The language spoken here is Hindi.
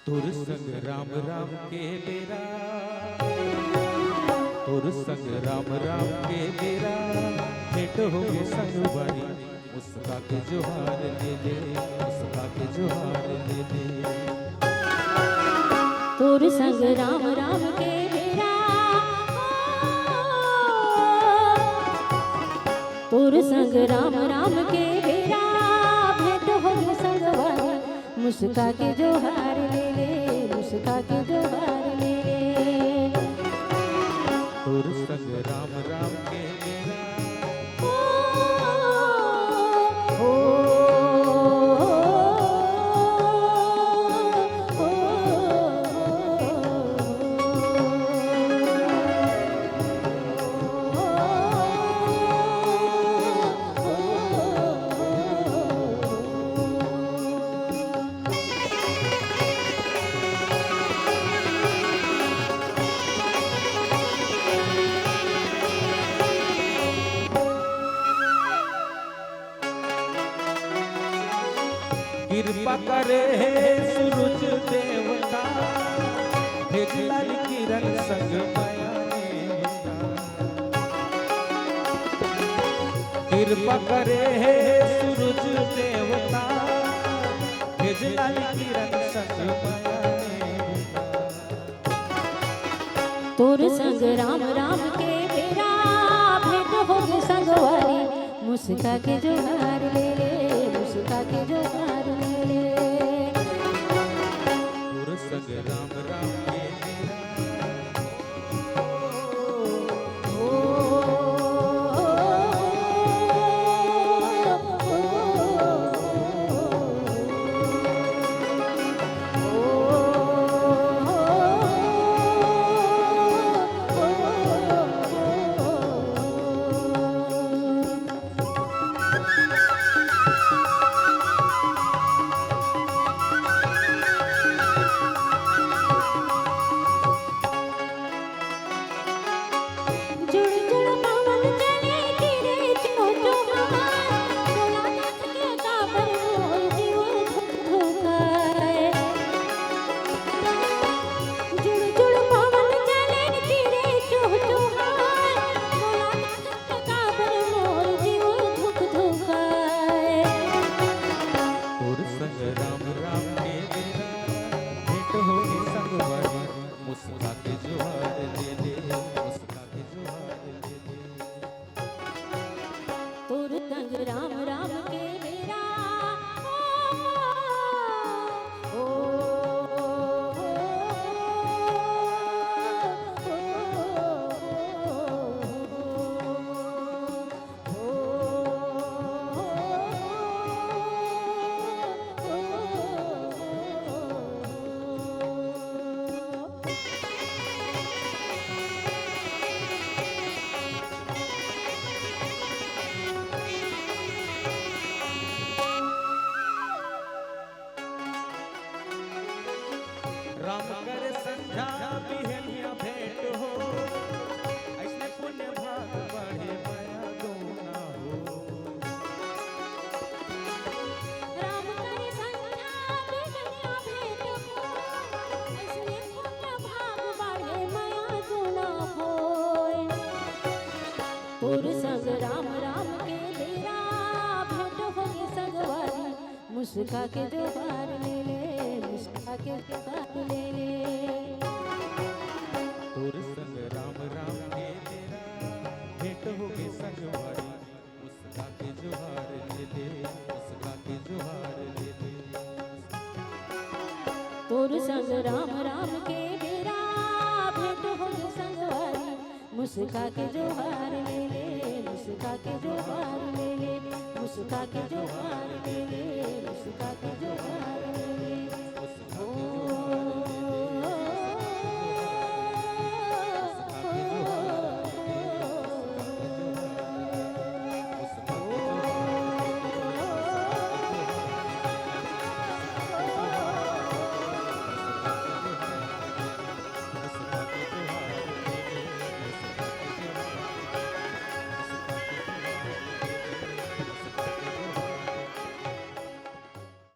तुर संग राम राम के बेरा, तुर संग राम राम के बेरा, भेंट हो गए संगवारी, मुस्का के जोहार ले ले, मुस्का के जोहार ले ले। तुर संग राम राम के बेरा, तुर संग राम राम के बेरा, भेंट हो गए संगवारी, मुस्का के जोहार ले ले, मुस्का के जोहार ले ले। तुर संग राम राम के बेरा, कृपा करे सूरज देवता, भेजला किरण संग माया नेवता। कृपा करे सूरज देवता, भेजला किरण संग माया नेवता। तुर संग राम राम के बेरा, भेंट हो गए संगवारी, मुस्का के जोहार ले ले, मुस्का के जोहार ले ले। तुर संग राम राम के बेरा, मुस्का के जोहार ले ले, मुस्का के जोहार ले ले। तुर संग राम राम के बेरा, राम करे संध्या बिहनिया भेंट हो, ऐसे पुण्य भाग बढ़े माया दोना हो। राम करे संध्या बिहनिया भेंट हो, ऐसने पुण्य भाग बढ़े माया दोना होय। तुर संग राम राम के बेरा, भेंट हो गए संगवारी, मुस्का के जोहार ले ले, मुस्का के जोहार ले ले। तुर संग राम राम के बेरा, भेंट हो गए संगवारी, मुस्का के जोहार ले ले, मुस्का के जोहार ले ले। तुर संग राम राम के बेरा, भेंट हो गए संगवारी, मुस्का के जोहार ले ले, मुस्का के जोहार ले ले, मुस्का के जोहार ले ले, मुस्का के जोहार ले ले।